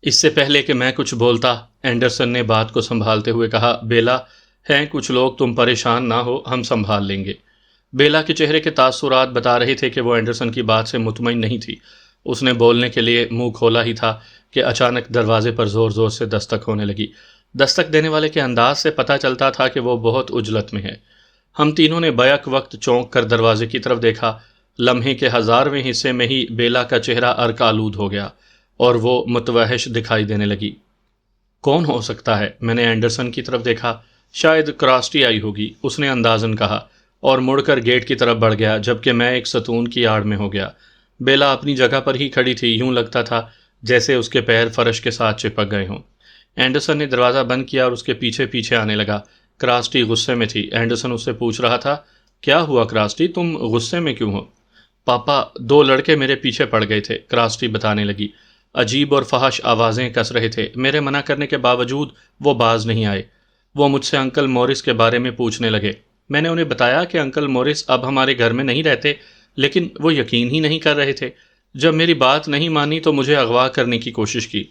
اس سے پہلے کہ میں کچھ بولتا، اینڈرسن نے بات کو سنبھالتے ہوئے کہا، بیلا، ہیں کچھ لوگ، تم پریشان نہ ہو، ہم سنبھال لیں گے۔ بیلا کے چہرے کے تاثرات بتا رہے تھے کہ وہ اینڈرسن کی بات سے مطمئن نہیں تھی۔ اس نے بولنے کے لیے منہ کھولا ہی تھا کہ اچانک دروازے پر زور زور سے دستک ہونے لگی۔ دستک دینے والے کے انداز سے پتہ چلتا تھا کہ وہ بہت عجلت میں ہے۔ ہم تینوں نے بیک وقت چونک کر دروازے کی طرف دیکھا۔ لمحے کے 1000ویں حصے میں ہی بیلا کا چہرہ ارق آلود ہو گیا اور وہ متوحش دکھائی دینے لگی۔ کون ہو سکتا ہے؟ میں نے اینڈرسن کی طرف دیکھا۔ شاید کراسٹی آئی ہوگی، اس نے اندازن کہا اور مڑ کر گیٹ کی طرف بڑھ گیا، جبکہ میں ایک ستون کی آڑ میں ہو گیا۔ بیلا اپنی جگہ پر ہی کھڑی تھی، یوں لگتا تھا جیسے اس کے پیر فرش کے ساتھ چپک گئے ہوں۔ اینڈرسن نے دروازہ بند کیا اور اس کے پیچھے پیچھے آنے لگا۔ کراسٹی غصے میں تھی۔ اینڈرسن اس سے پوچھ رہا تھا، کیا ہوا کراسٹی، تم غصے میں کیوں ہو؟ پاپا، 2 لڑکے میرے پیچھے پڑ گئے تھے، کراسٹی بتانے لگی۔ عجیب اور فحش آوازیں کس رہے تھے۔ میرے منع کرنے کے باوجود وہ باز نہیں آئے۔ وہ مجھ سے انکل مورس کے بارے میں پوچھنے لگے۔ میں نے انہیں بتایا کہ انکل مورس اب ہمارے گھر میں نہیں رہتے، لیکن وہ یقین ہی نہیں کر رہے تھے۔ جب میری بات نہیں مانی تو مجھے اغوا کرنے کی کوشش کی۔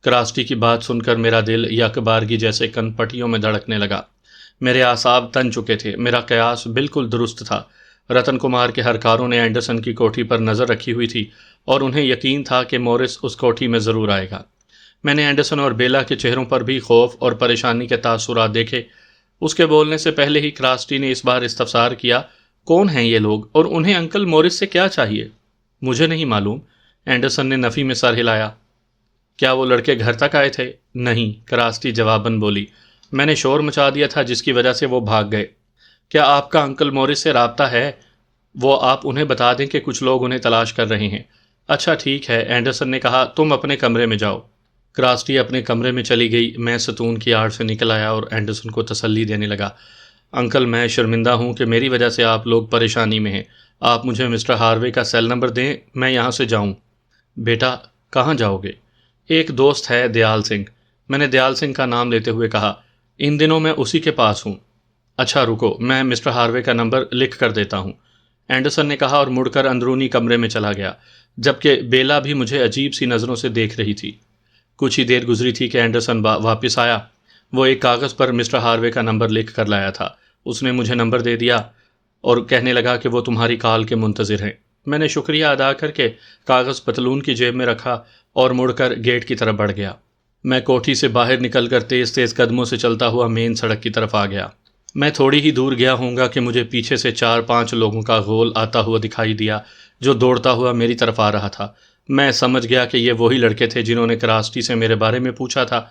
کراسٹی کی بات سن کر میرا دل یکبارگی جیسے کن پٹیوں میں دھڑکنے لگا۔ میرے اعصاب تن چکے تھے۔ میرا قیاس بالکل درست تھا۔ رتن کمار کے ہرکاروں نے اینڈرسن کی کوٹھی پر نظر رکھی ہوئی تھی اور انہیں یقین تھا کہ مورس اس کوٹھی میں ضرور آئے گا۔ میں نے اینڈرسن اور بیلا کے چہروں پر بھی خوف اور پریشانی کے تاثرات دیکھے۔ اس کے بولنے سے پہلے ہی کراسٹی نے اس بار استفسار کیا، کون ہیں یہ لوگ اور انہیں انکل مورس سے کیا چاہیے؟ مجھے نہیں معلوم، اینڈرسن نے نفی میں سر ہلایا۔ کیا وہ لڑکے گھر تک آئے تھے؟ نہیں، کراسٹی جواباً بولی۔ میں نے شور مچا دیا تھا جس کی وجہ سے وہ بھاگ گئے۔ کیا آپ کا انکل مورس سے رابطہ ہے؟ وہ آپ انہیں بتا دیں کہ کچھ لوگ انہیں تلاش کر رہے ہیں۔ اچھا ٹھیک ہے، اینڈرسن نے کہا، تم اپنے کمرے میں جاؤ۔ کراسٹی اپنے کمرے میں چلی گئی۔ میں ستون کی آڑ سے نکل آیا اور اینڈرسن کو تسلی دینے لگا۔ انکل، میں شرمندہ ہوں کہ میری وجہ سے آپ لوگ پریشانی میں ہیں۔ آپ مجھے مسٹر ہاروے کا سیل نمبر دیں، میں یہاں سے جاؤں۔ بیٹا، کہاں جاؤ گے؟ ایک دوست ہے، دیال سنگھ۔ میں نے دیال سنگھ کا نام لیتے ہوئے کہا، ان دنوں میں اسی کے پاس ہوں۔ اچھا رکو، میں مسٹر ہاروے کا نمبر لکھ کر دیتا ہوں، اینڈرسن نے کہا اور مڑ کر اندرونی کمرے میں چلا گیا، جبکہ بیلا بھی مجھے عجیب سی نظروں سے دیکھ رہی تھی۔ کچھ ہی دیر گزری تھی کہ اینڈرسن واپس آیا۔ وہ ایک کاغذ پر مسٹر ہاروے کا نمبر لکھ کر لایا تھا۔ اس نے مجھے نمبر دے دیا اور کہنے لگا کہ وہ تمہاری کال کے منتظر ہیں۔ میں نے شکریہ ادا کر کے کاغذ پتلون کی جیب میں رکھا اور مڑ کر گیٹ کی طرف بڑھ گیا۔ میں کوٹھی سے باہر نکل کر تیز تیز قدموں سے چلتا ہوا مین سڑک کی طرف آ گیا۔ میں تھوڑی ہی دور گیا ہوں گا کہ مجھے پیچھے سے 4-5 لوگوں کا غول آتا ہوا دکھائی دیا جو دوڑتا ہوا میری طرف آ رہا تھا۔ میں سمجھ گیا کہ یہ وہی لڑکے تھے جنہوں نے کراسٹی سے میرے بارے میں پوچھا تھا۔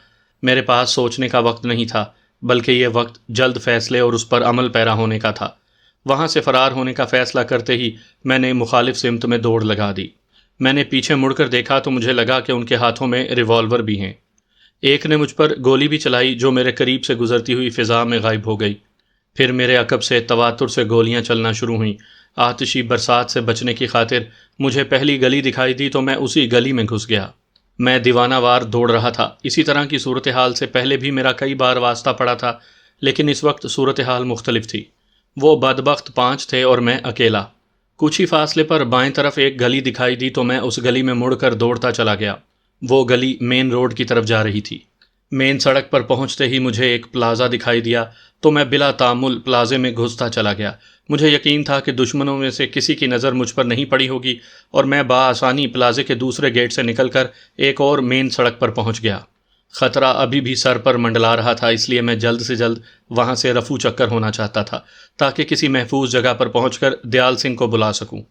میرے پاس سوچنے کا وقت نہیں تھا، بلکہ یہ وقت جلد فیصلے اور اس پر عمل پیرا ہونے کا تھا۔ وہاں سے فرار ہونے کا فیصلہ کرتے ہی میں نے مخالف سمت میں دوڑ لگا دی۔ میں نے پیچھے مڑ کر دیکھا تو مجھے لگا کہ ان کے ہاتھوں میں ریوالور بھی ہیں۔ ایک نے مجھ پر گولی بھی چلائی جو میرے قریب سے گزرتی ہوئی فضا میں غائب ہو گئی۔ پھر میرے عقب سے تواتر سے گولیاں چلنا شروع ہوئیں۔ آتشی برسات سے بچنے کی خاطر مجھے پہلی گلی دکھائی دی تو میں اسی گلی میں گھس گیا۔ میں دیوانہ وار دوڑ رہا تھا۔ اسی طرح کی صورتحال سے پہلے بھی میرا کئی بار واسطہ پڑا تھا، لیکن اس وقت صورتحال مختلف تھی۔ وہ بدبخت 5 تھے اور میں اکیلا۔ کچھ ہی فاصلے پر بائیں طرف ایک گلی دکھائی دی تو میں اس گلی میں مڑ کر دوڑتا چلا گیا۔ وہ گلی مین روڈ کی طرف جا رہی تھی۔ مین سڑک پر پہنچتے ہی مجھے ایک پلازہ دکھائی دیا تو میں بلا تامل پلازے میں گھستا چلا گیا۔ مجھے یقین تھا کہ دشمنوں میں سے کسی کی نظر مجھ پر نہیں پڑی ہوگی اور میں بآسانی پلازے کے دوسرے گیٹ سے نکل کر ایک اور مین سڑک پر پہنچ گیا۔ خطرہ ابھی بھی سر پر منڈلا رہا تھا، اس لیے میں جلد سے جلد وہاں سے رفو چکر ہونا چاہتا تھا تاکہ کسی محفوظ جگہ پر پہنچ کر دیال سنگھ کو بلا سکوں۔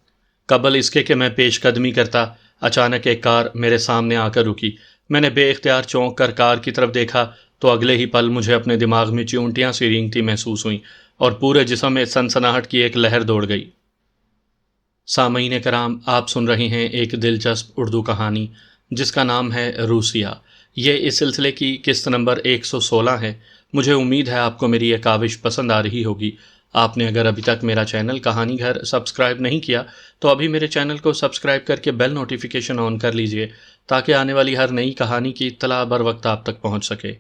قبل اس کے کہ میں پیش قدمی کرتا، اچانک ایک کار میرے سامنے آ کر رکی۔ میں نے بے اختیار چونک کر کار کی طرف دیکھا تو اگلے ہی پل مجھے اپنے دماغ میں چیونٹیاں سی رینگتی محسوس ہوئیں اور پورے جسم میں سنسناہٹ کی ایک لہر دوڑ گئی۔ سامعین کرام، آپ سن رہے ہیں ایک دلچسپ اردو کہانی جس کا نام ہے روسیہ۔ یہ اس سلسلے کی قسط نمبر 116 ہے۔ مجھے امید ہے آپ کو میری یہ کاوش پسند آ رہی ہوگی۔ آپ نے اگر ابھی تک میرا چینل کہانی گھر سبسکرائب نہیں کیا تو ابھی میرے چینل کو سبسکرائب کر کے بیل نوٹیفیکیشن آن کر لیجئے تاکہ آنے والی ہر نئی کہانی کی اطلاع بر وقت آپ تک پہنچ سکے۔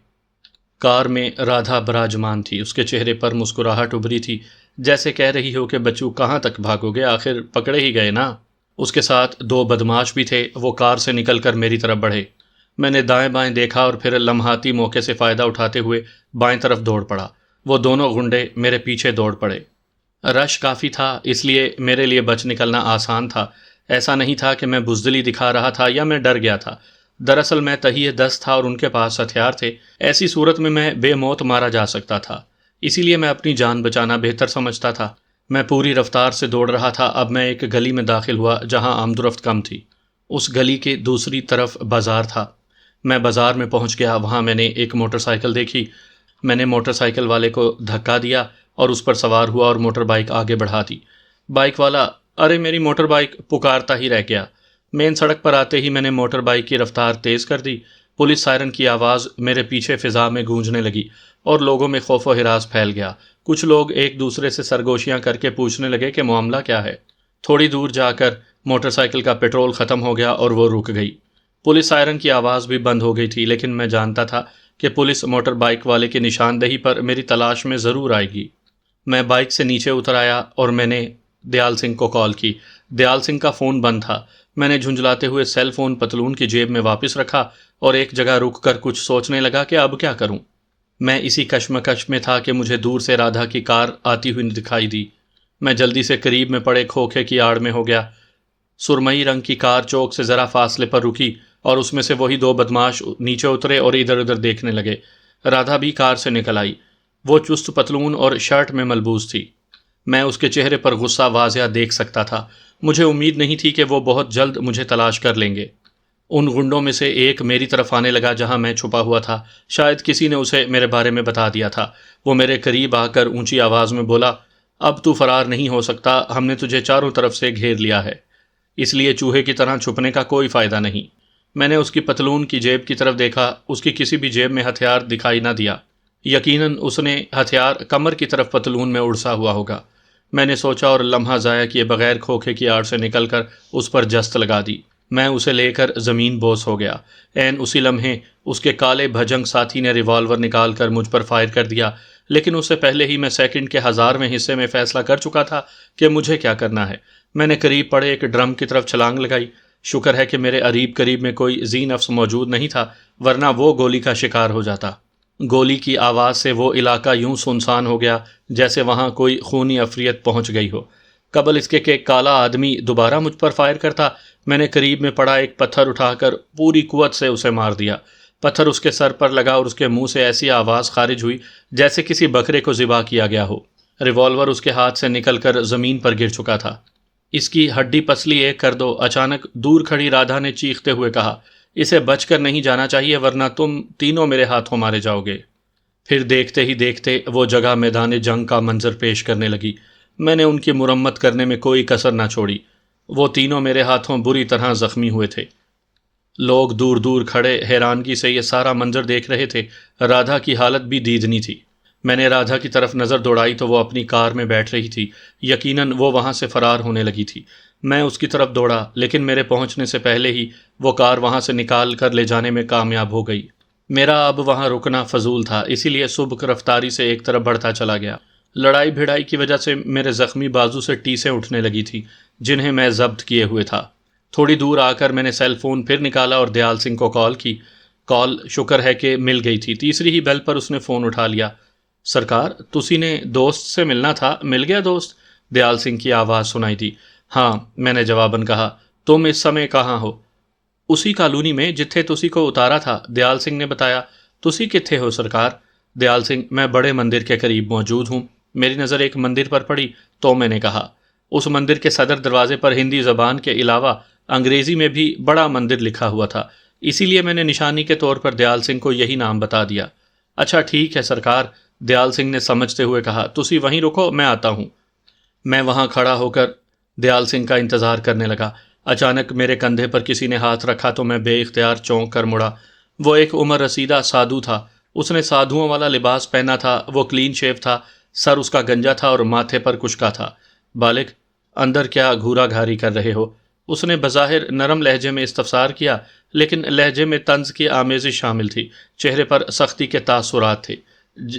کار میں رادھا براجمان تھی۔ اس کے چہرے پر مسکراہٹ ابھری تھی، جیسے کہہ رہی ہو کہ بچو کہاں تک بھاگو گے، آخر پکڑے ہی گئے نا۔ اس کے ساتھ 2 بدماش بھی تھے۔ وہ کار سے نکل کر میری طرف بڑھے۔ میں نے دائیں بائیں دیکھا اور پھر لمحاتی موقع سے فائدہ اٹھاتے ہوئے بائیں طرف دوڑ پڑا۔ وہ دونوں غنڈے میرے پیچھے دوڑ پڑے۔ رش کافی تھا، اس لیے میرے لیے بچ نکلنا آسان تھا۔ ایسا نہیں تھا کہ میں بزدلی دکھا رہا تھا یا میں ڈر گیا تھا۔ دراصل میں تہیہ دست تھا اور ان کے پاس ہتھیار تھے۔ ایسی صورت میں بے موت مارا جا سکتا تھا، اسی لیے میں اپنی جان بچانا بہتر سمجھتا تھا۔ میں پوری رفتار سے دوڑ رہا تھا۔ اب میں ایک گلی میں داخل ہوا جہاں آمد و رفت کم تھی۔ اس گلی کے دوسری طرف بازار تھا۔ میں بازار میں پہنچ گیا۔ وہاں میں نے ایک موٹر سائیکل دیکھی۔ میں نے موٹر سائیکل والے کو دھکا دیا اور اس پر سوار ہوا اور موٹر بائیک آگے بڑھا دی۔ بائیک والا ارے میری موٹر بائیک پکارتا ہی رہ گیا۔ مین سڑک پر آتے ہی میں نے موٹر بائیک کی رفتار تیز کر دی۔ پولیس سائرن کی آواز میرے پیچھے فضا میں گونجنے لگی اور لوگوں میں خوف و ہراس پھیل گیا۔ کچھ لوگ ایک دوسرے سے سرگوشیاں کر کے پوچھنے لگے کہ معاملہ کیا ہے۔ تھوڑی دور جا کر موٹر سائیکل کا پیٹرول ختم ہو گیا اور وہ رک گئی۔ پولیس سائرن کی آواز بھی بند ہو گئی تھی، لیکن میں جانتا تھا کہ پولیس موٹر بائیک والے کی نشاندہی پر میری تلاش میں ضرور آئے گی۔ میں بائیک سے نیچے اتر آیا اور میں نے دیال سنگھ کو کال کی۔ دیال سنگھ کا فون بند تھا۔ میں نے جھنجھلاتے ہوئے سیل فون پتلون کی جیب میں واپس رکھا اور ایک جگہ رک کر کچھ سوچنے لگا کہ اب کیا کروں۔ میں اسی کشمکش میں تھا کہ مجھے دور سے رادھا کی کار آتی ہوئی دکھائی دی۔ میں جلدی سے قریب میں پڑے کھوکھے کی آڑ میں ہو گیا۔ سرمئی رنگ کی کار چوک سے ذرا فاصلے پر رکی اور اس میں سے وہی دو بدماش نیچے اترے اور ادھر ادھر دیکھنے لگے۔ رادھا بھی کار سے نکل آئی۔ وہ چست پتلون اور شرٹ میں ملبوس تھی۔ میں اس کے چہرے پر غصہ واضح دیکھ سکتا تھا۔ مجھے امید نہیں تھی کہ وہ بہت جلد مجھے تلاش کر لیں گے۔ ان غنڈوں میں سے ایک میری طرف آنے لگا جہاں میں چھپا ہوا تھا۔ شاید کسی نے اسے میرے بارے میں بتا دیا تھا۔ وہ میرے قریب آ کر اونچی آواز میں بولا، اب تو فرار نہیں ہو سکتا، ہم نے تجھے چاروں طرف سے گھیر لیا ہے، اس لیے چوہے کی طرح چھپنے کا کوئی فائدہ نہیں۔ میں نے اس کی پتلون کی جیب کی طرف دیکھا۔ اس کی کسی بھی جیب میں ہتھیار دکھائی نہ دیا۔ یقیناً اس نے ہتھیار کمر کی طرف پتلون میں اڑسا ہوا ہوگا۔ میں نے سوچا اور لمحہ ضائع کیے بغیر کھوکھے کی آڑ سے نکل کر اس پر جست لگا دی۔ میں اسے لے کر زمین بوس ہو گیا۔ عین اسی لمحے اس کے کالے بھجنگ ساتھی نے ریوالور نکال کر مجھ پر فائر کر دیا، لیکن اس سے پہلے ہی میں سیکنڈ کے 1000ویں حصے میں فیصلہ کر چکا تھا کہ مجھے کیا کرنا ہے۔ میں نے قریب پڑے ایک ڈرم کی طرف چھلانگ لگائی۔ شکر ہے کہ میرے قریب میں کوئی ذی نفس موجود نہیں تھا، ورنہ وہ گولی کا شکار ہو جاتا۔ گولی کی آواز سے وہ علاقہ یوں سنسان ہو گیا جیسے وہاں کوئی خونی عفریت پہنچ گئی ہو۔ قبل اس کے کہ کالا آدمی دوبارہ مجھ پر فائر کرتا، میں نے قریب میں پڑا ایک پتھر اٹھا کر پوری قوت سے اسے مار دیا۔ پتھر اس کے سر پر لگا اور اس کے منہ سے ایسی آواز خارج ہوئی جیسے کسی بکرے کو ذبح کیا گیا ہو۔ ریوالور اس کے ہاتھ سے نکل کر زمین پر گر چکا تھا۔ اس کی ہڈی پسلی ایک کر دو، اچانک دور کھڑی رادھا نے چیختے ہوئے کہا، اسے بچ کر نہیں جانا چاہیے ورنہ تم تینوں میرے ہاتھوں مارے جاؤ گے۔ پھر دیکھتے ہی دیکھتے وہ جگہ میدان جنگ کا منظر پیش کرنے لگی۔ میں نے ان کی مرمت کرنے میں کوئی کسر نہ چھوڑی۔ وہ تینوں میرے ہاتھوں بری طرح زخمی ہوئے تھے۔ لوگ دور دور کھڑے حیرانگی سے یہ سارا منظر دیکھ رہے تھے۔ رادھا کی حالت بھی دیدنی تھی۔ میں نے رادھا کی طرف نظر دوڑائی تو وہ اپنی کار میں بیٹھ رہی تھی۔ یقیناً وہ وہاں سے فرار ہونے لگی تھی۔ میں اس کی طرف دوڑا، لیکن میرے پہنچنے سے پہلے ہی وہ کار وہاں سے نکال کر لے جانے میں کامیاب ہو گئی۔ میرا اب وہاں رکنا فضول تھا، اسی لیے سبک رفتاری سے ایک طرف بڑھتا چلا گیا۔ لڑائی بھڑائی کی وجہ سے میرے زخمی بازو سے ٹیسیں اٹھنے لگی تھی جنہیں میں ضبط کیے ہوئے تھا۔ تھوڑی دور آ کر میں نے سیل فون پھر نکالا اور دیال سنگھ کو کال کی۔ کال شکر ہے کہ مل گئی تھی۔ تیسری ہی بیل پر اس نے فون اٹھا لیا۔ سرکار، تسی نے دوست سے ملنا تھا، مل گیا دوست؟ دیال سنگھ کی آواز سنائی دی۔ ہاں، میں نے جواباً کہا۔ تم اس سمے کہاں ہو؟ اسی کالونی میں جتھے تسی کو اتارا تھا، دیال سنگھ نے بتایا۔ تسی کتھے ہو سرکار؟ دیال سنگھ، میں بڑے مندر کے قریب موجود ہوں۔ میری نظر ایک مندر پر پڑی تو میں نے کہا۔ اس مندر کے صدر دروازے پر ہندی زبان کے علاوہ انگریزی میں بھی بڑا مندر لکھا ہوا تھا، اسی لیے میں نے نشانی کے طور پر دیال سنگھ کو یہی نام بتا دیا۔ اچھا ٹھیک ہے سرکار، دیال سنگھ نے سمجھتے ہوئے کہا۔ تسی وہیں رکو، میں آتا ہوں۔ میں وہاں کھڑا ہو کر دیال سنگھ کا انتظار کرنے لگا۔ اچانک میرے کندھے پر کسی نے ہاتھ رکھا تو میں بے اختیار چونک کر مڑا۔ وہ ایک عمر رسیدہ سادھو تھا۔ اس نے سادھوؤں والا لباس پہنا تھا۔ وہ کلین شیو تھا، سر اس کا گنجا تھا اور ماتھے پر کشکا تھا۔ بالک، اندر کیا گھورا گھاری کر رہے ہو؟ اس نے بظاہر نرم لہجے میں استفسار کیا، لیکن لہجے میں طنز کی آمیزش شامل تھی۔ چہرے پر سختی کے تاثرات تھے۔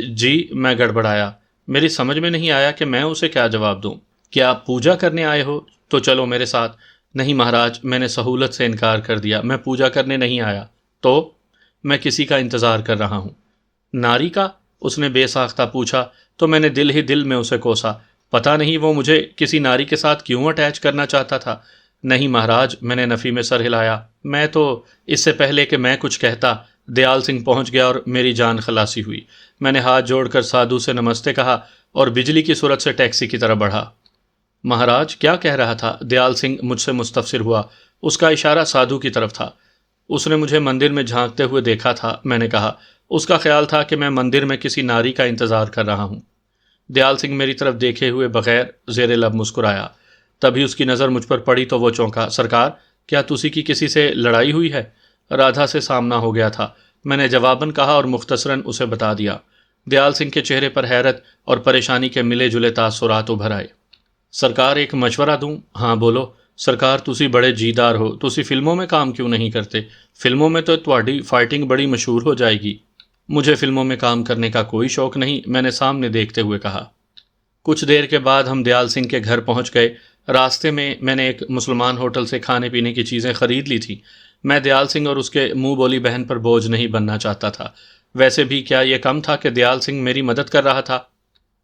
جی، میں گڑبڑایا۔ میری سمجھ میں نہیں آیا کہ میں اسے کیا جواب دوں۔ کیا پوجا کرنے آئے ہو؟ تو چلو میرے ساتھ۔ نہیں مہاراج، میں نے سہولت سے انکار کر دیا، میں پوجا کرنے نہیں آیا۔ تو میں کسی کا انتظار کر رہا ہوں۔ ناری کا؟ اس نے بے ساختہ پوچھا تو میں نے دل ہی دل میں اسے کوسا۔ پتہ نہیں وہ مجھے کسی ناری کے ساتھ کیوں اٹیچ کرنا چاہتا تھا۔ نہیں مہاراج، میں نے نفی میں سر ہلایا۔ میں تو اس سے پہلے کہ میں کچھ کہتا دیال سنگھ پہنچ گیا اور میری جان خلاصی ہوئی۔ میں نے ہاتھ جوڑ کر سادھو سے نمستے کہا اور بجلی کی صورت سے ٹیکسی کی طرف بڑھا۔ مہاراج کیا کہہ رہا تھا؟ دیال سنگھ مجھ سے مستفسر ہوا۔ اس کا اشارہ سادھو کی طرف تھا۔ اس نے مجھے مندر میں جھانکتے ہوئے دیکھا تھا، میں نے کہا۔ اس کا خیال تھا کہ میں مندر میں کسی ناری کا انتظار کر رہا ہوں۔ دیال سنگھ میری طرف دیکھے ہوئے بغیر زیر لب مسکرایا۔ تبھی اس کی نظر مجھ پر پڑی تو وہ چونکا۔ سرکار، کیا تسی کی کسی سے لڑائی ہوئی ہے؟ رادھا سے سامنا ہو گیا تھا، میں نے جواباً کہا اور مختصراً اسے بتا دیا۔ دیال سنگھ کے چہرے پر حیرت اور پریشانی کے ملے جلے تاثرات ابھر آئے۔ سرکار، ایک مشورہ دوں؟ ہاں بولو۔ سرکار، تسی بڑے جیدار ہو، تسی فلموں میں کام کیوں نہیں کرتے؟ فلموں میں تو تہاڈی فائٹنگ بڑی مشہور ہو جائے گی۔ مجھے فلموں میں کام کرنے کا کوئی شوق نہیں، میں نے سامنے دیکھتے ہوئے کہا۔ کچھ دیر کے بعد ہم دیال سنگھ کے گھر پہنچ گئے۔ راستے میں نے ایک مسلمان ہوٹل سے کھانے پینے کی چیزیں خرید لی تھیں۔ میں دیال سنگھ اور اس کے منہ بولی بہن پر بوجھ نہیں بننا چاہتا تھا۔ ویسے بھی کیا یہ کم تھا کہ دیال سنگھ میری مدد کر رہا تھا؟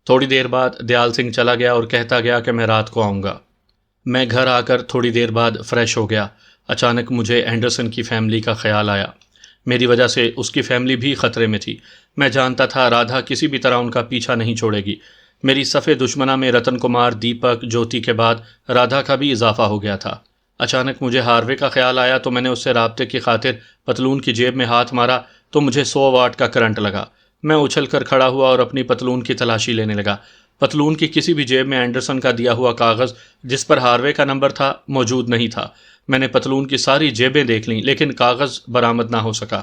تھوڑی دیر بعد دیال سنگھ چلا گیا اور کہتا گیا کہ میں رات کو آؤں گا۔ میں گھر آ کر تھوڑی دیر بعد فریش ہو گیا۔ اچانک مجھے اینڈرسن کی فیملی کا خیال آیا۔ میری وجہ سے اس کی فیملی بھی خطرے میں تھی۔ میں جانتا تھا رادھا کسی بھی طرح ان کا پیچھا نہیں چھوڑے گی۔ میری صف دشمنہ میں رتن کمار، دیپک، جوتی کے بعد رادھا کا بھی اضافہ ہو گیا تھا۔ اچانک مجھے ہاروے کا خیال آیا تو میں نے اس سے رابطے کی خاطر پتلون کی جیب میں ہاتھ مارا تو مجھے 100 واٹ کا کرنٹ لگا۔ میں اچھل کر کھڑا ہوا اور اپنی پتلون کی تلاشی لینے لگا۔ پتلون کی کسی بھی جیب میں اینڈرسن کا دیا ہوا کاغذ جس پر ہاروے کا نمبر تھا موجود نہیں تھا۔ میں نے پتلون کی ساری جیبیں دیکھ لیں لیکن کاغذ برآمد نہ ہو سکا۔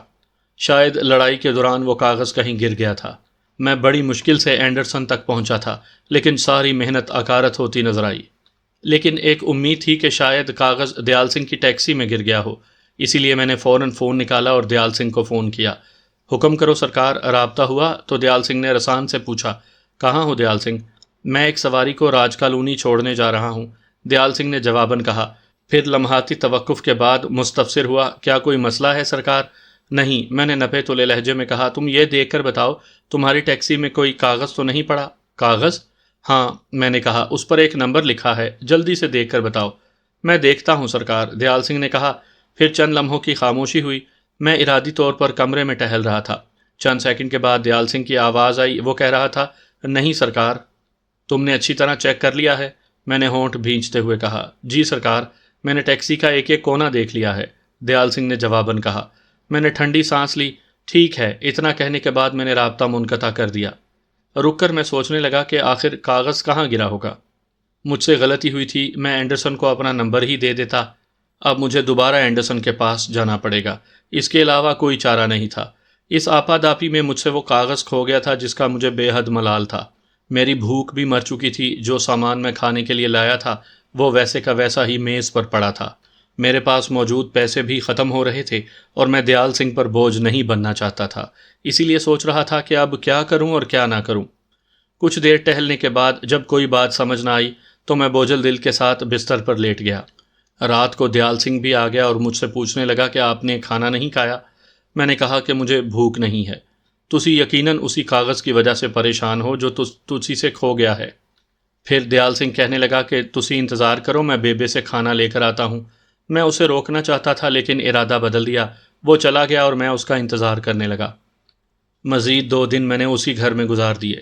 شاید لڑائی کے دوران وہ کاغذ کہیں گر گیا تھا۔ میں بڑی مشکل سے اینڈرسن تک پہنچا تھا لیکن ساری محنت اکارت ہوتی نظر آئی۔ لیکن ایک امید تھی کہ شاید کاغذ دیال سنگھ کی ٹیکسی میں گر گیا ہو، اسی لیے میں نے فوراً فون نکالا اور دیال سنگھ کو فون کیا۔ حکم کرو سرکار۔ رابطہ ہوا تو دیال سنگھ نے رسان سے پوچھا، کہاں ہو دیال سنگھ؟ میں ایک سواری کو راج کالونی چھوڑنے جا رہا ہوں، دیال سنگھ نے جواباً کہا۔ پھر لمحاتی توقف کے بعد مستفسر ہوا، کیا کوئی مسئلہ ہے سرکار؟ نہیں، میں نے نپے تلے لہجے میں کہا۔ تم یہ دیکھ کر بتاؤ تمہاری ٹیکسی میں کوئی کاغذ تو نہیں پڑا؟ کاغذ؟ ہاں، میں نے کہا، اس پر ایک نمبر لکھا ہے، جلدی سے دیکھ کر بتاؤ۔ میں دیکھتا ہوں سرکار، دیال سنگھ نے کہا۔ پھر چند لمحوں کی خاموشی ہوئی۔ میں ارادی طور پر کمرے میں ٹہل رہا تھا۔ چند سیکنڈ کے بعد دیال سنگھ کی آواز آئی، وہ کہہ رہا تھا، نہیں سرکار۔ تم نے اچھی طرح چیک کر لیا ہے؟ میں نے ہونٹ بھینچتے ہوئے کہا، جی سرکار، میں نے ٹیکسی کا ایک ایک کونا دیکھ لیا ہے، دیال سنگھ نے جواباً کہا۔ میں نے ٹھنڈی سانس لی۔ ٹھیک ہے، اتنا کہنے کے بعد میں نے رابطہ منقطع کر دیا۔ رک کر میں سوچنے لگا کہ آخر کاغذ کہاں گرا ہوگا۔ مجھ سے غلطی ہوئی تھی، میں اینڈرسن کو اپنا نمبر ہی دے دیتا۔ اب مجھے دوبارہ اینڈرسن کے پاس جانا پڑے گا، اس کے علاوہ کوئی چارہ نہیں تھا۔ اس آپاداپی میں مجھ سے وہ کاغذ کھو گیا تھا جس کا مجھے بے حد ملال تھا۔ میری بھوک بھی مر چکی تھی، جو سامان میں کھانے کے لیے لایا تھا وہ ویسے کا ویسا ہی میز پر پڑا تھا۔ میرے پاس موجود پیسے بھی ختم ہو رہے تھے اور میں دیال سنگھ پر بوجھ نہیں بننا چاہتا تھا، اسی لیے سوچ رہا تھا کہ اب کیا کروں اور کیا نہ کروں۔ کچھ دیر ٹہلنے کے بعد جب کوئی بات سمجھ نہ آئی تو میں بوجھل دل کے ساتھ بستر پر لیٹ گیا۔ رات کو دیال سنگھ بھی آ گیا اور مجھ سے پوچھنے لگا کہ آپ نے کھانا نہیں کھایا؟ میں نے کہا کہ مجھے بھوک نہیں ہے۔ تسی یقیناً اسی کاغذ کی وجہ سے پریشان ہو جو تسی سے کھو گیا ہے۔ پھر دیال سنگھ کہنے لگا کہ تسی انتظار کرو، میں بیبے سے کھانا لے کر آتا ہوں۔ میں اسے روکنا چاہتا تھا لیکن ارادہ بدل دیا۔ وہ چلا گیا اور میں اس کا انتظار کرنے لگا۔ مزید 2 دن میں نے اسی گھر میں گزار دیے۔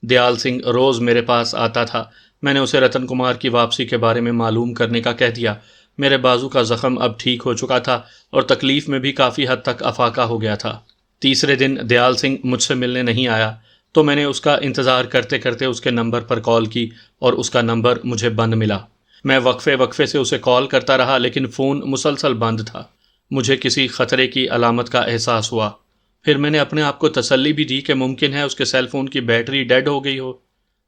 دیال سنگھ روز میرے پاس آتا تھا۔ میں نے اسے رتن کمار کی واپسی کے بارے میں معلوم کرنے کا کہہ دیا۔ میرے بازو کا زخم اب ٹھیک ہو چکا تھا اور تکلیف میں بھی کافی حد تک افاقہ ہو گیا تھا۔ تیسرے دن دیال سنگھ مجھ سے ملنے نہیں آیا تو میں نے اس کا انتظار کرتے کرتے اس کے نمبر پر کال کی اور اس کا نمبر مجھے بند ملا۔ میں وقفے سے اسے کال کرتا رہا لیکن فون مسلسل بند تھا۔ مجھے کسی خطرے کی علامت کا احساس ہوا۔ پھر میں نے اپنے آپ کو تسلی بھی دی کہ ممکن ہے اس کے سیل فون کی بیٹری ڈیڈ ہو گئی ہو۔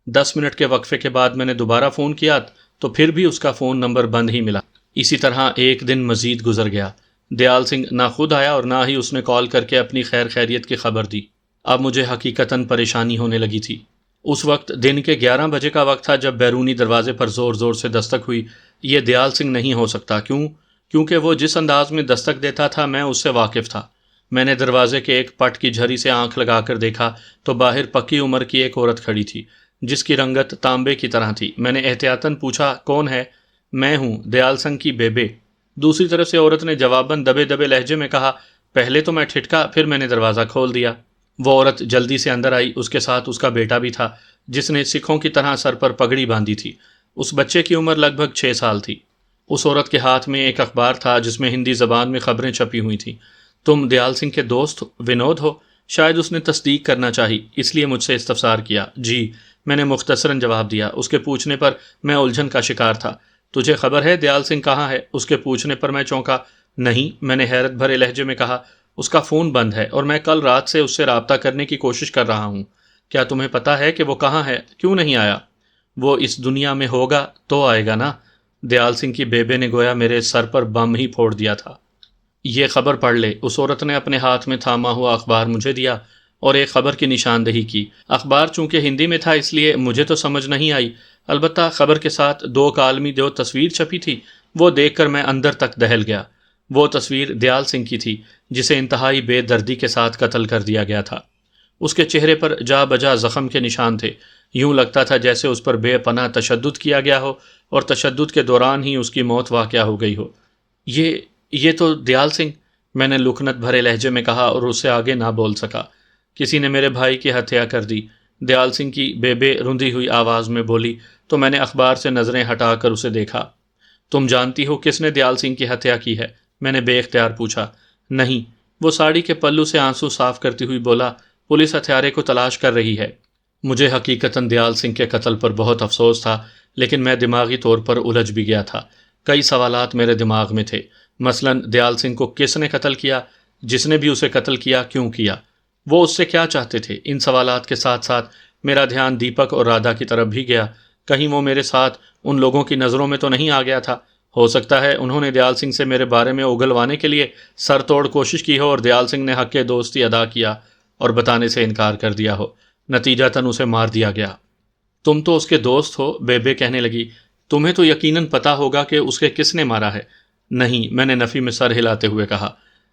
10 منٹ کے وقفے کے بعد میں نے دوبارہ فون کیا تو پھر بھی اس کا فون نمبر بند ہی ملا۔ اسی طرح ایک دن مزید گزر گیا۔ دیال سنگھ نہ خود آیا اور نہ ہی اس نے کال کر کے اپنی خیر خیریت کی خبر دی۔ اب مجھے حقیقتاً پریشانی ہونے لگی تھی۔ اس وقت دن کے 11 بجے کا وقت تھا جب بیرونی دروازے پر زور زور سے دستک ہوئی۔ یہ دیال سنگھ نہیں ہو سکتا، کیونکہ وہ جس انداز میں دستک دیتا تھا میں اس سے واقف تھا۔ میں نے دروازے کے ایک پٹ کی جھری سے آنکھ لگا کر دیکھا تو باہر پکی عمر کی ایک عورت کھڑی تھی جس کی رنگت تانبے کی طرح تھی۔ میں نے احتیاطاً پوچھا، کون ہے؟ میں ہوں، دیال سنگھ کی بیبے۔ دوسری طرف سے عورت نے جواباً دبے دبے لہجے میں کہا، پہلے تو میں ٹھٹکا، پھر میں نے دروازہ کھول دیا۔ وہ عورت جلدی سے اندر آئی، اس کے ساتھ اس کا بیٹا بھی تھا جس نے سکھوں کی طرح سر پر پگڑی باندھی تھی۔ اس بچے کی عمر لگ بھگ 6 سال تھی۔ اس عورت کے ہاتھ میں ایک اخبار تھا جس میں ہندی زبان میں خبریں چھپی ہوئی تھیں۔ تم دیال سنگھ کے دوست ونود ہو؟ شاید اس نے تصدیق کرنا چاہی، اس لیے مجھ سے استفسار کیا۔ جی، میں نے مختصراً جواب دیا۔ اس کے پوچھنے پر میں الجھن کا شکار تھا۔ تجھے خبر ہے دیال سنگھ کہاں ہے؟ اس کے پوچھنے پر میں چونکا۔ نہیں، میں نے حیرت بھرے لہجے میں کہا، اس کا فون بند ہے اور میں کل رات سے اس سے رابطہ کرنے کی کوشش کر رہا ہوں۔ کیا تمہیں پتا ہے کہ وہ کہاں ہے؟ کیوں نہیں آیا؟ وہ اس دنیا میں ہوگا تو آئے گا نا۔ دیال سنگھ کی بیبے نے گویا میرے سر پر بم ہی پھوڑ دیا تھا۔ یہ خبر پڑھ لے۔ اس عورت نے اپنے ہاتھ میں تھاما ہوا اخبار مجھے دیا اور ایک خبر کی نشاندہی کی۔ اخبار چونکہ ہندی میں تھا اس لیے مجھے تو سمجھ نہیں آئی، البتہ خبر کے ساتھ 2 کالمی جو تصویر چھپی تھی وہ دیکھ کر میں اندر تک دہل گیا۔ وہ تصویر دیال سنگھ کی تھی جسے انتہائی بے دردی کے ساتھ قتل کر دیا گیا تھا۔ اس کے چہرے پر جا بجا زخم کے نشان تھے، یوں لگتا تھا جیسے اس پر بے پناہ تشدد کیا گیا ہو اور تشدد کے دوران ہی اس کی موت واقع ہو گئی ہو۔ یہ تو دیال سنگھ، میں نے لکنت بھرے لہجے میں کہا اور اس سے آگے نہ بول سکا۔ کسی نے میرے بھائی کی ہتیا کر دی، دیال سنگھ کی بیبے رندی ہوئی آواز میں بولی تو میں نے اخبار سے نظریں ہٹا کر اسے دیکھا۔ تم جانتی ہو کس نے دیال سنگھ کی ہتیا کی ہے؟ میں نے بے اختیار پوچھا۔ نہیں، وہ ساڑی کے پلو سے آنسو صاف کرتی ہوئی بولا، پولیس ہتھیارے کو تلاش کر رہی ہے۔ مجھے حقیقتاً دیال سنگھ کے قتل پر بہت افسوس تھا، لیکن میں دماغی طور پر الجھ بھی گیا تھا۔ کئی سوالات میرے دماغ میں تھے، مثلاً دیال سنگھ کو کس نے قتل کیا؟ جس نے بھی اسے قتل کیا کیوں کیا؟ وہ اس سے کیا چاہتے تھے؟ ان سوالات کے ساتھ ساتھ میرا دھیان دیپک اور رادھا کی طرف بھی گیا۔ کہیں وہ میرے ساتھ ان لوگوں کی نظروں میں تو نہیں آ گیا تھا؟ ہو سکتا ہے انہوں نے دیال سنگھ سے میرے بارے میں اگلوانے کے لیے سر توڑ کوشش کی ہو اور دیال سنگھ نے حق دوستی ادا کیا اور بتانے سے انکار کر دیا ہو، نتیجتاً اسے مار دیا گیا۔ تم تو اس کے دوست ہو، بیبے کہنے لگی، تمہیں تو یقیناً پتا ہوگا کہ اس کے کس نے مارا ہے۔ نہیں، میں نے نفی میں سر ہلاتے ہوئے کہا۔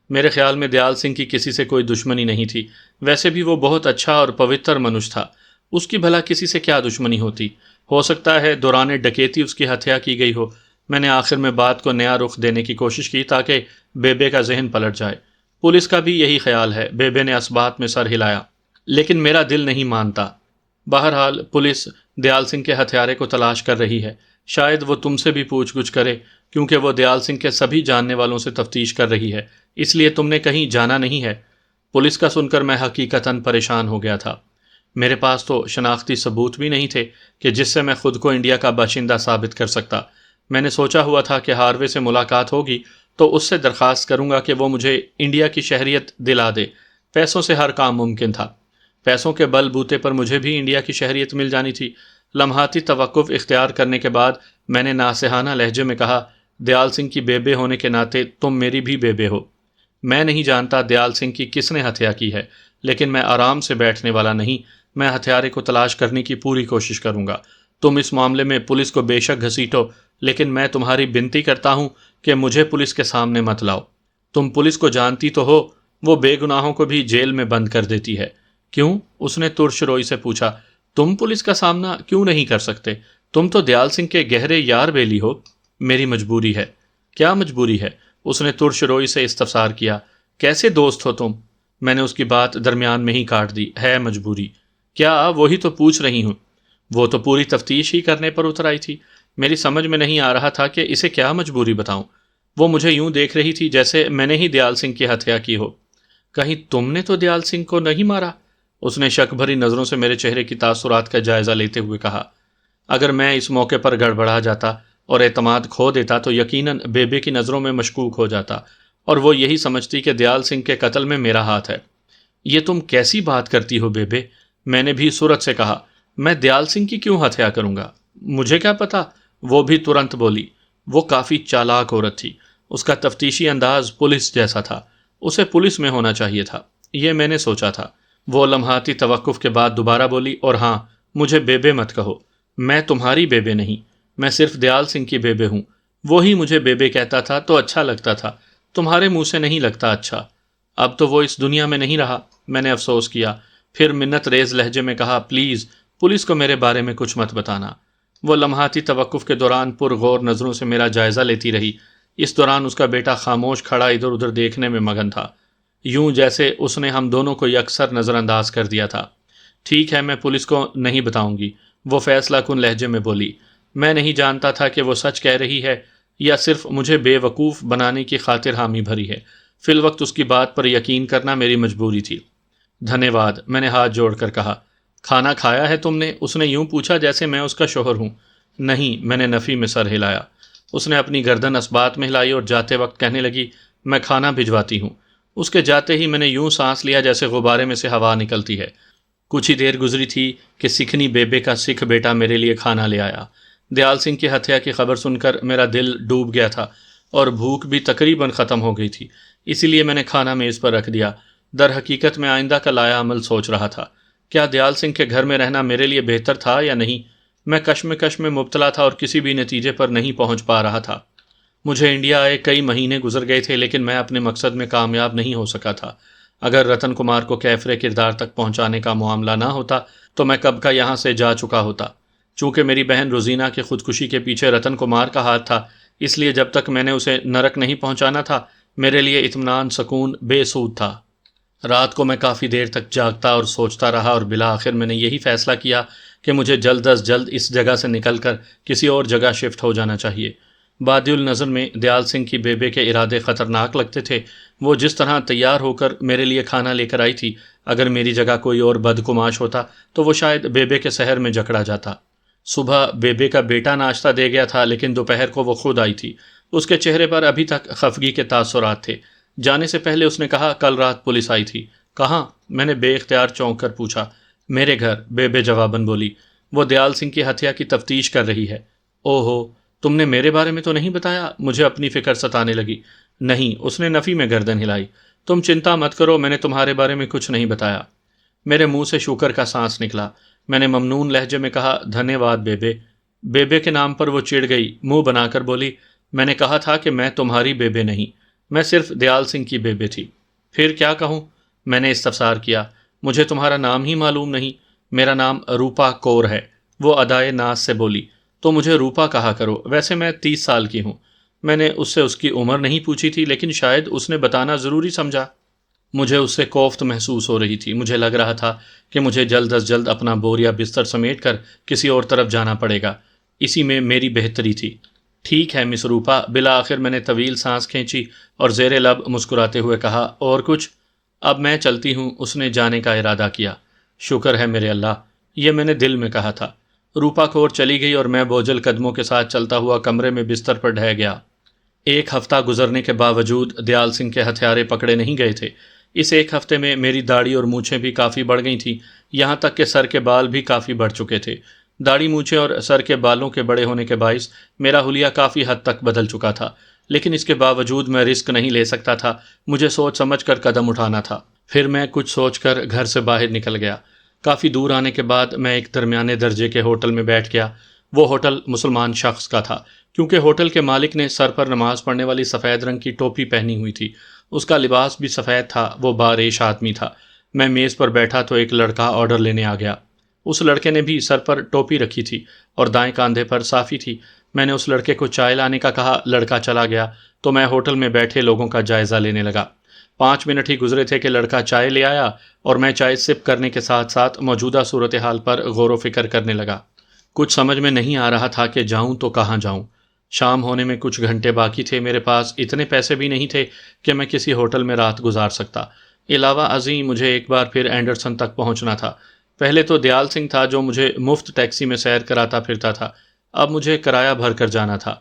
میرے خیال میں دیال سنگھ کی کسی سے کوئی دشمنی نہیں تھی، ویسے بھی وہ بہت اچھا اور پوتر منش تھا، اس کی بھلا کسی سے کیا دشمنی ہوتی؟ ہو سکتا ہے دوران ڈکیتی اس کی ہتیا کی گئی ہو۔ میں نے آخر میں بات کو نیا رخ دینے کی کوشش کی تاکہ بیبے کا ذہن پلٹ جائے۔ پولیس کا بھی یہی خیال ہے، بیبے نے اسبات میں سر ہلایا، لیکن میرا دل نہیں مانتا۔ بہرحال پولیس دیال سنگھ کے ہتھیارے کو تلاش کر رہی ہے، شاید وہ تم سے بھی پوچھ گچھ کرے، کیونکہ وہ دیال سنگھ کے سبھی جاننے والوں سے تفتیش کر رہی ہے، اس لیے تم نے کہیں جانا نہیں ہے۔ پولیس کا سن کر میں حقیقتاً پریشان ہو گیا تھا۔ میرے پاس تو شناختی ثبوت بھی نہیں تھے کہ جس سے میں خود کو انڈیا کا باشندہ ثابت کر سکتا۔ میں نے سوچا ہوا تھا کہ ہاروے سے ملاقات ہوگی تو اس سے درخواست کروں گا کہ وہ مجھے انڈیا کی شہریت دلا دے۔ پیسوں سے ہر کام ممکن تھا، پیسوں کے بل بوتے پر مجھے بھی انڈیا کی شہریت مل جانی تھی۔ لمحاتی توقف اختیار کرنے کے بعد میں نے ناصحانہ لہجے میں کہا، دیال سنگھ کی بیبے ہونے کے ناطے تم میری بھی بیبے ہو۔ میں نہیں جانتا دیال سنگھ کی کس نے ہتیا کی ہے، لیکن میں آرام سے بیٹھنے والا نہیں، میں ہتھیارے کو تلاش کرنے کی پوری کوشش کروں گا۔ تم اس معاملے میں پولیس کو بے شک گھسیٹو، لیکن میں تمہاری بنتی کرتا ہوں کہ مجھے پولیس کے سامنے مت لاؤ۔ تم پولیس کو جانتی تو ہو، وہ بے گناہوں کو بھی جیل میں بند کر دیتی ہے۔ کیوں؟ اس نے ترش روئی سے پوچھا۔ تم پولیس کا سامنا کیوں نہیں کر سکتے؟ تم تو دیال سنگھ کے گہرے یار بیلی ہو۔ میری مجبوری ہے۔ کیا مجبوری ہے؟ اس نے ترش روئی سے استفسار کیا۔ کیسے دوست ہو تم؟ میں نے اس کی بات درمیان میں ہی کاٹ دی۔ ہے مجبوری؟ کیا؟ وہی تو پوچھ رہی ہوں۔ وہ تو پوری تفتیش ہی کرنے پر اتر آئی تھی، میری سمجھ میں نہیں آ رہا تھا کہ اسے کیا مجبوری بتاؤں۔ وہ مجھے یوں دیکھ رہی تھی جیسے میں نے ہی دیال سنگھ کی ہتیا کی ہو۔ کہیں تم نے تو دیال سنگھ کو نہیں مارا؟ اس نے شک بھری نظروں سے میرے چہرے کی تاثرات کا جائزہ لیتے ہوئے کہا۔ اگر میں اس موقع پر گڑبڑا جاتا اور اعتماد کھو دیتا تو یقیناً بیبے کی نظروں میں مشکوک ہو جاتا اور وہ یہی سمجھتی کہ دیال سنگھ کے قتل میں میرا ہاتھ ہے۔ یہ تم کیسی بات کرتی ہو بیبے؟ میں نے بھی صورت سے کہا۔ میں دیال سنگھ کی کیوں ہتیا کروں گا؟ مجھے کیا پتا؟ وہ بھی ترنت بولی۔ وہ کافی چالاک عورت تھی، اس کا تفتیشی انداز پولیس جیسا تھا، اسے پولیس میں ہونا چاہیے تھا، یہ میں نے سوچا تھا۔ وہ لمحاتی توقف کے بعد دوبارہ بولی، اور ہاں، مجھے بیبے مت کہو، میں تمہاری بیبے نہیں، میں صرف دیال سنگھ کی بیبے ہوں۔ وہی مجھے بیبے کہتا تھا تو اچھا لگتا تھا، تمہارے منہ سے نہیں لگتا اچھا۔ اب تو وہ اس دنیا میں نہیں رہا۔ میں نے افسوس کیا، پھر منت ریز لہجے میں کہا، پلیز پولیس کو میرے بارے میں کچھ مت بتانا۔ وہ لمحاتی توقف کے دوران پرغور نظروں سے میرا جائزہ لیتی رہی۔ اس دوران اس کا بیٹا خاموش کھڑا ادھر ادھر دیکھنے میں مگن تھا، یوں جیسے اس نے ہم دونوں کو یکسر نظر انداز کر دیا تھا۔ ٹھیک ہے، میں پولیس کو نہیں بتاؤں گی، وہ فیصلہ کن لہجے میں بولی۔ میں نہیں جانتا تھا کہ وہ سچ کہہ رہی ہے یا صرف مجھے بے وقوف بنانے کی خاطر حامی بھری ہے۔ فی الوقت اس کی بات پر یقین کرنا میری مجبوری تھی۔ دھنیہ واد، میں نے ہاتھ جوڑ کر کہا۔ کھانا کھایا ہے تم نے؟ اس نے یوں پوچھا جیسے میں اس کا شوہر ہوں۔ نہیں، میں نے نفی میں سر ہلایا۔ اس نے اپنی گردن اسبات میں ہلائی اور جاتے وقت کہنے لگی، میں کھانا بھجواتی ہوں۔ اس کے جاتے ہی میں نے یوں سانس لیا جیسے غبارے میں سے ہوا نکلتی ہے۔ کچھ ہی دیر گزری تھی کہ سکھنی بیبے کا سکھ بیٹا میرے لیے کھانا لے آیا۔ دیال سنگھ کی ہتھیا کی خبر سن کر میرا دل ڈوب گیا تھا اور بھوک بھی تقریباً ختم ہو گئی تھی، اسی لیے میں نے کھانا میز پر رکھ دیا۔ در حقیقت میں آئندہ کا لایا عمل سوچ رہا تھا، کیا دیال سنگھ کے گھر میں رہنا میرے لیے بہتر تھا یا نہیں؟ میں کشمکش میں مبتلا تھا اور کسی بھی نتیجے پر نہیں پہنچ پا رہا تھا۔ مجھے انڈیا آئے کئی مہینے گزر گئے تھے لیکن میں اپنے مقصد میں کامیاب نہیں ہو سکا تھا۔ اگر رتن کمار کو کیفر کردار تک پہنچانے کا معاملہ نہ ہوتا تو میں کب کا یہاں سے جا چکا ہوتا۔ چونکہ میری بہن روزینہ کی خودکشی کے پیچھے رتن کمار کا ہاتھ تھا، اس لیے جب تک میں نے اسے نرک نہیں پہنچانا تھا میرے لیے اطمینان سکون بے سود تھا۔ رات کو میں کافی دیر تک جاگتا اور سوچتا رہا اور بالآخر میں نے یہی فیصلہ کیا کہ مجھے جلد از جلد اس جگہ سے نکل کر کسی اور جگہ شفٹ ہو جانا چاہیے۔ بادی النظر میں دیال سنگھ کی بیبے کے ارادے خطرناک لگتے تھے۔ وہ جس طرح تیار ہو کر میرے لیے کھانا لے کر آئی تھی، اگر میری جگہ کوئی اور بدکماش ہوتا تو وہ شاید بیبے کے سحر میں جکڑا جاتا۔ صبح بیبے کا بیٹا ناشتہ دے گیا تھا لیکن دوپہر کو وہ خود آئی تھی۔ اس کے چہرے پر ابھی تک خفگی کے تاثرات تھے۔ جانے سے پہلے اس نے کہا، کل رات پولیس آئی تھی۔ کہاں؟ میں نے بے اختیار چونک کر پوچھا۔ میرے گھر، بیبے جواباً بولی۔ وہ دیال سنگھ کی ہتھیا کی تفتیش کر رہی ہے۔ او ہو، تم نے میرے بارے میں تو نہیں بتایا؟ مجھے اپنی فکر ستانے لگی۔ نہیں، اس نے نفی میں گردن ہلائی۔ تم چنتا مت کرو، میں نے تمہارے بارے میں کچھ نہیں بتایا۔ میرے منہ سے شکر کا سانس نکلا۔ میں نے ممنون لہجے میں کہا، دھنیہ واد بیبے۔ بیبے کے نام پر وہ چڑ گئی، منہ بنا کر بولی، میں نے کہا تھا کہ میں تمہاری بیبے نہیں، میں صرف دیال سنگھ کی بیبے تھی۔ پھر کیا کہوں؟ میں نے استفسار کیا۔ مجھے تمہارا نام ہی معلوم نہیں۔ میرا نام روپا کور ہے، وہ ادائے ناز سے بولی۔ تو مجھے روپا کہا کرو، ویسے میں 30 سال کی ہوں۔ میں نے اس سے اس کی عمر نہیں پوچھی تھی لیکن شاید اس نے بتانا ضروری سمجھا۔ مجھے اس سے کوفت محسوس ہو رہی تھی۔ مجھے لگ رہا تھا کہ مجھے جلد از جلد اپنا بوریا بستر سمیٹ کر کسی اور طرف جانا پڑے گا، اسی میں میری بہتری تھی۔ ٹھیک ہے مس روپا، بالآخر میں نے طویل سانس کھینچی اور زیر لب مسکراتے ہوئے کہا، اور کچھ؟ اب میں چلتی ہوں۔ اس نے جانے کا ارادہ کیا۔ شکر ہے میرے اللہ، یہ میں نے دل میں کہا تھا۔ روپا کور چلی گئی اور میں بوجھل قدموں کے ساتھ چلتا ہوا کمرے میں بستر پر ڈھہ گیا۔ 1 ہفتہ گزرنے کے باوجود دیال سنگھ کے ہتھیارے پکڑے نہیں گئے تھے۔ اس 1 ہفتے میں میری داڑھی اور مونچھیں بھی کافی بڑھ گئی تھیں، یہاں تک کہ سر کے بال بھی کافی بڑھ چکے تھے۔ داڑھی مونچھیں اور سر کے بالوں کے بڑے ہونے کے باعث میرا حلیہ کافی حد تک بدل چکا تھا، لیکن اس کے باوجود میں رسک نہیں لے سکتا تھا۔ مجھے سوچ سمجھ کر قدم اٹھانا تھا۔ پھر میں کچھ سوچ کر گھر سے باہر نکل گیا۔ کافی دور آنے کے بعد میں ایک درمیانے درجے کے ہوٹل میں بیٹھ گیا۔ وہ ہوٹل مسلمان شخص کا تھا، کیونکہ ہوٹل کے مالک نے سر پر نماز پڑھنے والی سفید رنگ کی ٹوپی پہنی ہوئی تھی۔ اس کا لباس بھی سفید تھا۔ وہ باریش آدمی تھا۔ میں میز پر بیٹھا تو ایک لڑکا آرڈر لینے آ گیا۔ اس لڑکے نے بھی سر پر ٹوپی رکھی تھی اور دائیں کاندھے پر صافی تھی۔ میں نے اس لڑکے کو چائے لانے کا کہا۔ لڑکا چلا گیا تو میں ہوٹل میں بیٹھے لوگوں کا جائزہ لینے لگا۔ 5 منٹ ہی گزرے تھے کہ لڑکا چائے لے آیا اور میں چائے سپ کرنے کے ساتھ ساتھ موجودہ صورتحال پر غور و فکر کرنے لگا۔ کچھ سمجھ میں نہیں آ رہا تھا کہ جاؤں تو کہاں جاؤں۔ شام ہونے میں کچھ گھنٹے باقی تھے۔ میرے پاس اتنے پیسے بھی نہیں تھے کہ میں کسی ہوٹل میں رات گزار سکتا۔ علاوہ ازیں مجھے ایک بار پھر اینڈرسن تک پہنچنا تھا۔ پہلے تو دیال سنگھ تھا جو مجھے مفت ٹیکسی میں سیر کراتا پھرتا تھا، اب مجھے کرایہ بھر کر جانا تھا۔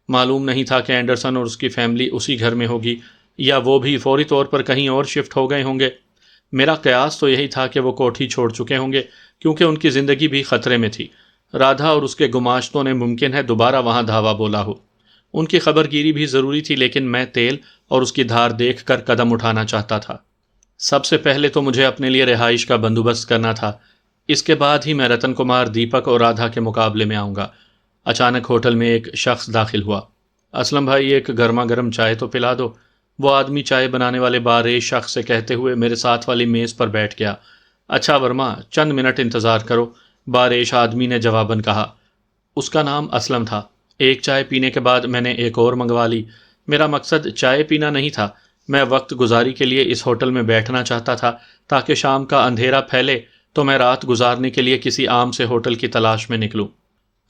معلوم نہیں تھا کہ اینڈرسن اور اس کی فیملی اسی گھر میں ہوگی یا وہ بھی فوری طور پر کہیں اور شفٹ ہو گئے ہوں گے۔ میرا قیاس تو یہی تھا کہ وہ کوٹھی چھوڑ چکے ہوں گے، کیونکہ ان کی زندگی بھی خطرے میں تھی۔ رادھا اور اس کے گماشتوں نے ممکن ہے دوبارہ وہاں دھاوا بولا ہو۔ ان کی خبر گیری بھی ضروری تھی، لیکن میں تیل اور اس کی دھار دیکھ کر قدم اٹھانا چاہتا تھا۔ سب سے پہلے تو مجھے اپنے لیے رہائش کا بندوبست کرنا تھا، اس کے بعد ہی میں رتن کمار، دیپک اور رادھا کے مقابلے میں آؤں گا۔ اچانک ہوٹل میں ایک شخص داخل ہوا۔ اسلم بھائی، ایک گرما گرم چائے تو پلا دو۔ وہ آدمی چائے بنانے والے بارش شخص سے کہتے ہوئے میرے ساتھ والی میز پر بیٹھ گیا۔ اچھا ورما، چند منٹ انتظار کرو، بارش آدمی نے جواباً کہا۔ اس کا نام اسلم تھا۔ ایک چائے پینے کے بعد میں نے ایک اور منگوا لی۔ میرا مقصد چائے پینا نہیں تھا، میں وقت گزاری کے لیے اس ہوٹل میں بیٹھنا چاہتا تھا تاکہ شام کا اندھیرا پھیلے تو میں رات گزارنے کے لیے کسی عام سے ہوٹل کی تلاش میں نکلوں۔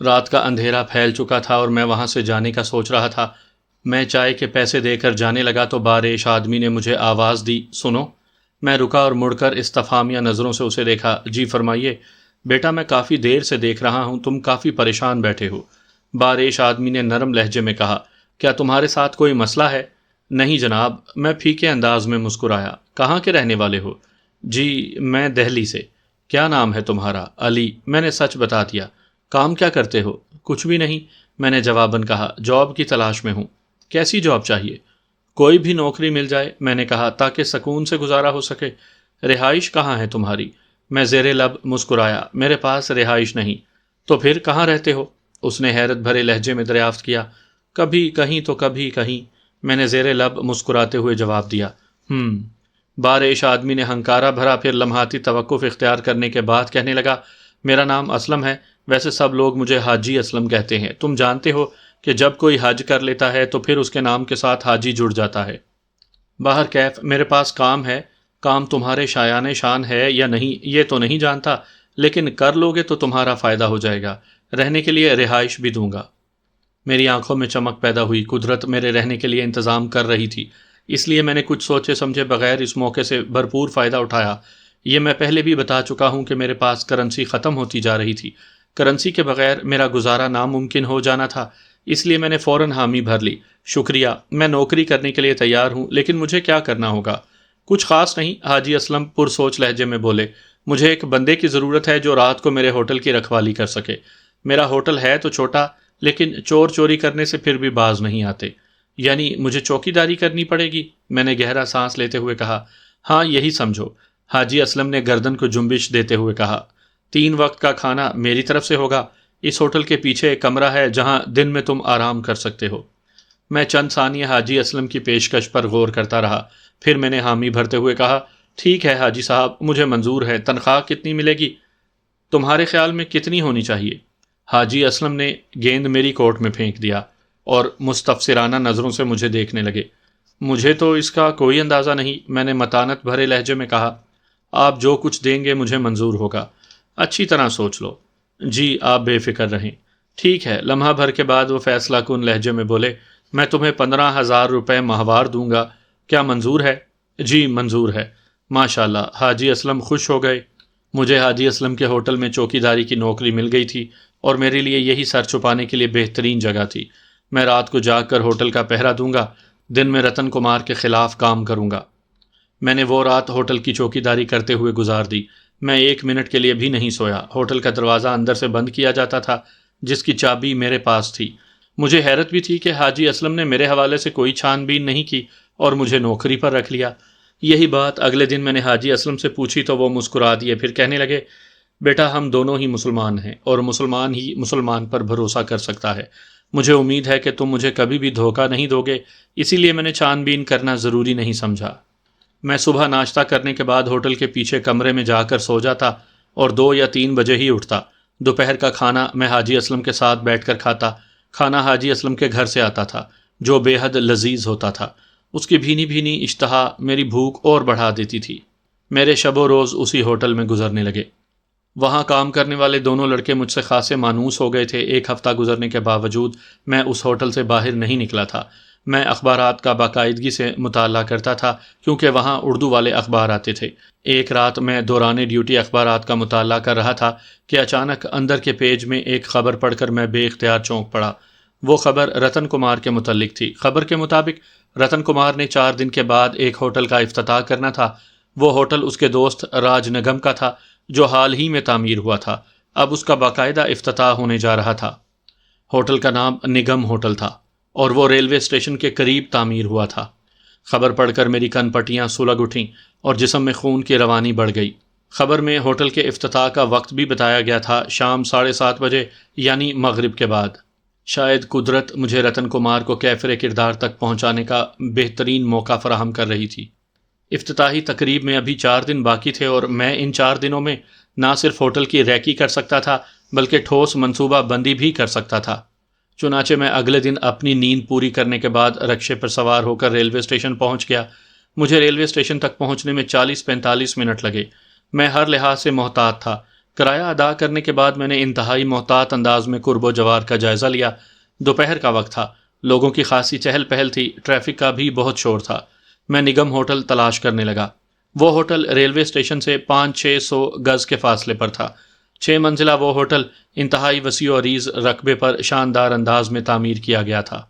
رات کا اندھیرا پھیل چکا تھا اور میں وہاں سے جانے کا سوچ رہا تھا۔ میں چائے کے پیسے دے کر جانے لگا تو بارش آدمی نے مجھے آواز دی، سنو۔ میں رکا اور مڑ کر استفہامیہ نظروں سے اسے دیکھا۔ جی فرمائیے۔ بیٹا میں کافی دیر سے دیکھ رہا ہوں، تم کافی پریشان بیٹھے ہو، بارش آدمی نے نرم لہجے میں کہا۔ کیا تمہارے ساتھ کوئی مسئلہ ہے؟ نہیں جناب، میں پھیکے انداز میں مسکرایا۔ کہاں کے رہنے والے ہو؟ جی میں دہلی سے۔ کیا نام ہے تمہارا؟ علی، میں نے سچ بتا دیا۔ کام کیا کرتے ہو؟ کچھ بھی نہیں، میں نے جواباً کہا، جاب کی تلاش میں ہوں۔ کیسی جاب چاہیے؟ کوئی بھی نوکری مل جائے، میں نے کہا، تاکہ سکون سے گزارا ہو سکے۔ رہائش کہاں ہے تمہاری؟ میں زیر لب مسکرایا، میرے پاس رہائش نہیں۔ تو پھر کہاں رہتے ہو؟ اس نے حیرت بھرے لہجے میں دریافت کیا۔ کبھی کہیں تو کبھی کہیں، میں نے زیر لب مسکراتے ہوئے جواب دیا۔ بارش آدمی نے ہنکارا بھرا، پھر لمحاتی توقف اختیار کرنے کے بعد کہنے لگا، میرا نام اسلم ہے، ویسے سب لوگ مجھے حاجی اسلم کہتے ہیں۔ تم جانتے ہو کہ جب کوئی حج کر لیتا ہے تو پھر اس کے نام کے ساتھ حاجی جڑ جاتا ہے۔ باہر کیف، میرے پاس کام ہے۔ کام تمہارے شایان شان ہے یا نہیں یہ تو نہیں جانتا، لیکن کر لوگے تو تمہارا فائدہ ہو جائے گا۔ رہنے کے لیے رہائش بھی دوں گا۔ میری آنکھوں میں چمک پیدا ہوئی۔ قدرت میرے رہنے کے لیے انتظام کر رہی تھی، اس لیے میں نے کچھ سوچے سمجھے بغیر اس موقع سے بھرپور فائدہ اٹھایا۔ یہ میں پہلے بھی بتا چکا ہوں کہ میرے پاس کرنسی ختم ہوتی جا رہی تھی۔ کرنسی کے بغیر میرا گزارا ناممکن ہو جانا تھا، اس لیے میں نے فوراً حامی بھر لی۔ شکریہ، میں نوکری کرنے کے لیے تیار ہوں، لیکن مجھے کیا کرنا ہوگا؟ کچھ خاص نہیں، حاجی اسلم پرسوچ لہجے میں بولے۔ مجھے ایک بندے کی ضرورت ہے جو رات کو میرے ہوٹل کی رکھوالی کر سکے۔ میرا ہوٹل ہے تو چھوٹا، لیکن چور چوری کرنے سے پھر بھی باز نہیں آتے۔ یعنی مجھے چوکی داری کرنی پڑے گی؟ میں نے گہرا سانس لیتے ہوئے کہا۔ ہاں یہی سمجھو، حاجی اسلم نے گردن کو جنبش دیتے ہوئے کہا۔ 3 وقت کا کھانا میری طرف سے ہوگا۔ اس ہوٹل کے پیچھے ایک کمرہ ہے جہاں دن میں تم آرام کر سکتے ہو۔ میں چند ثانیہ حاجی اسلم کی پیشکش پر غور کرتا رہا، پھر میں نے حامی بھرتے ہوئے کہا، ٹھیک ہے حاجی صاحب، مجھے منظور ہے۔ تنخواہ کتنی ملے گی؟ تمہارے خیال میں کتنی ہونی چاہیے؟ حاجی اسلم نے گیند میری کوٹ میں پھینک دیا اور مستفسرانہ نظروں سے مجھے دیکھنے لگے۔ مجھے تو اس کا کوئی اندازہ نہیں، میں نے متانت بھرے لہجے میں کہا۔ آپ جو کچھ دیں گے مجھے منظور ہوگا، اچھی طرح سوچ لو۔ جی آپ بے فکر رہیں۔ ٹھیک ہے۔ لمحہ بھر کے بعد وہ فیصلہ کن لہجے میں بولے، میں تمہیں 15,000 روپے ماہوار دوں گا، کیا منظور ہے؟ جی منظور ہے۔ ماشاءاللہ، حاجی اسلم خوش ہو گئے۔ مجھے حاجی اسلم کے ہوٹل میں چوکی داری کی نوکری مل گئی تھی اور میرے لیے یہی سر چھپانے کے لیے بہترین جگہ تھی۔ میں رات کو جاگ کر ہوٹل کا پہرا دوں گا، دن میں رتن کمار کے خلاف کام کروں گا۔ میں نے وہ رات ہوٹل کی چوکی داری کرتے ہوئے گزار دی۔ میں 1 منٹ کے لیے بھی نہیں سویا۔ ہوٹل کا دروازہ اندر سے بند کیا جاتا تھا، جس کی چابی میرے پاس تھی۔ مجھے حیرت بھی تھی کہ حاجی اسلم نے میرے حوالے سے کوئی چھان بین نہیں کی اور مجھے نوکری پر رکھ لیا۔ یہی بات اگلے دن میں نے حاجی اسلم سے پوچھی تو وہ مسکرا دیے، پھر کہنے لگے، بیٹا ہم دونوں ہی مسلمان ہیں اور مسلمان ہی مسلمان پر بھروسہ کر سکتا ہے۔ مجھے امید ہے کہ تم مجھے کبھی بھی دھوکہ نہیں دو گے، اسی لیے میں نے چھان بین کرنا ضروری نہیں سمجھا۔ میں صبح ناشتہ کرنے کے بعد ہوٹل کے پیچھے کمرے میں جا کر سو جاتا اور 2 یا 3 بجے ہی اٹھتا۔ دوپہر کا کھانا میں حاجی اسلم کے ساتھ بیٹھ کر کھاتا۔ کھانا حاجی اسلم کے گھر سے آتا تھا، جو بے حد لذیذ ہوتا تھا۔ اس کی بھینی بھینی اشتہا میری بھوک اور بڑھا دیتی تھی۔ میرے شب و روز اسی ہوٹل میں گزرنے لگے۔ وہاں کام کرنے والے دونوں لڑکے مجھ سے خاصے مانوس ہو گئے تھے۔ 1 ہفتہ گزرنے کے باوجود میں اس ہوٹل سے باہر نہیں نکلا تھا۔ میں اخبارات کا باقاعدگی سے مطالعہ کرتا تھا کیونکہ وہاں اردو والے اخبار آتے تھے۔ ایک رات میں دوران ڈیوٹی اخبارات کا مطالعہ کر رہا تھا کہ اچانک اندر کے پیج میں ایک خبر پڑھ کر میں بے اختیار چونک پڑا۔ وہ خبر رتن کمار کے متعلق تھی۔ خبر کے مطابق رتن کمار نے 4 دن کے بعد ایک ہوٹل کا افتتاح کرنا تھا۔ وہ ہوٹل اس کے دوست راج نگم کا تھا، جو حال ہی میں تعمیر ہوا تھا۔ اب اس کا باقاعدہ افتتاح ہونے جا رہا تھا۔ ہوٹل کا نام نگم ہوٹل تھا اور وہ ریلوے اسٹیشن کے قریب تعمیر ہوا تھا۔ خبر پڑھ کر میری کن پٹیاں سلگ اٹھیں اور جسم میں خون کی روانی بڑھ گئی۔ خبر میں ہوٹل کے افتتاح کا وقت بھی بتایا گیا تھا، شام 7:30 بجے، یعنی مغرب کے بعد۔ شاید قدرت مجھے رتن کمار کو کیفر کردار تک پہنچانے کا بہترین موقع فراہم کر رہی تھی۔ افتتاحی تقریب میں ابھی 4 دن باقی تھے اور میں ان 4 دنوں میں نہ صرف ہوٹل کی ریکی کر سکتا تھا بلکہ ٹھوس منصوبہ بندی بھی کر سکتا تھا۔ چنانچہ میں اگلے دن اپنی نیند پوری کرنے کے بعد رکشے پر سوار ہو کر ریلوے اسٹیشن پہنچ گیا۔ مجھے ریلوے اسٹیشن تک پہنچنے میں 40-45 منٹ لگے۔ میں ہر لحاظ سے محتاط تھا۔ کرایہ ادا کرنے کے بعد میں نے انتہائی محتاط انداز میں قرب و جوار کا جائزہ لیا۔ دوپہر کا وقت تھا، لوگوں کی خاصی چہل پہل تھی، ٹریفک کا بھی بہت شور تھا۔ میں نگم ہوٹل تلاش کرنے لگا۔ وہ ہوٹل ریلوے اسٹیشن سے 500-600 گز کے فاصلے پر تھا۔ 6 منزلہ وہ ہوٹل انتہائی وسیع و عریض رقبے پر شاندار انداز میں تعمیر کیا گیا تھا۔